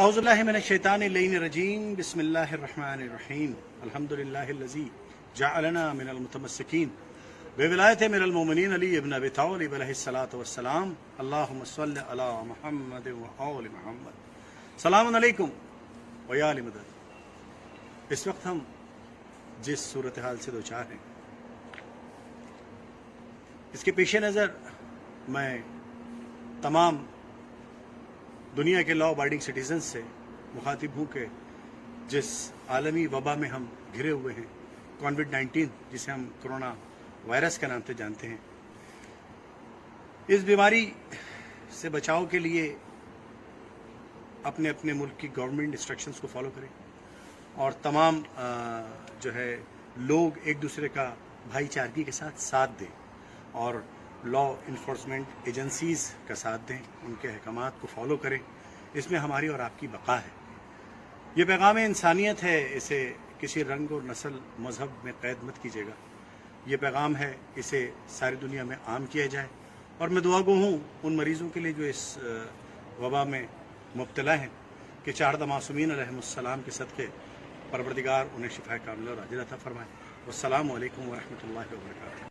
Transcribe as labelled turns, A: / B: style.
A: اعوذ باللہ من الشیطان اللعین الرجیم بسم اللہ الرحمن الرحیم الحمدللہ الذی جعلنا من المتمسکین بولایت من المؤمنین علی ابن ابی طالب علیہ الصلاۃ والسلام اللہم صل علی محمد وآل محمد۔ سلام علیکم ویا آل مدد۔ اس وقت ہم جس صورتحال سے دوچار ہیں اس کے پیش نظر میں تمام دنیا کے لا ابائڈنگ سٹیزن سے مخاطب ہوں کہ جس عالمی وبا میں ہم گھرے ہوئے ہیں، کووڈ-19 جسے ہم کرونا وائرس کا نام سے جانتے ہیں، اس بیماری سے بچاؤ کے لیے اپنے اپنے ملک کی گورنمنٹ انسٹرکشنز کو فالو کریں اور تمام لوگ ایک دوسرے کا بھائی چارگی کے ساتھ دیں اور لا انفورسمنٹ ایجنسیز کا ساتھ دیں، ان کے احکامات کو فالو کریں۔ اس میں ہماری اور آپ کی بقا ہے۔ یہ پیغام انسانیت ہے، اسے کسی رنگ اور نسل مذہب میں قید مت کیجیے گا۔ یہ پیغام ہے، اسے ساری دنیا میں عام کیا جائے، اور میں دعا گو ہوں ان مریضوں کے لیے جو اس وبا میں مبتلا ہیں کہ چار معصومین علیہم السلام کے صدقے پروردگار انہیں شفا کاملہ اور عاجلہ عطا فرمائے۔ والسلام علیکم ورحمۃ اللہ وبرکاتہ۔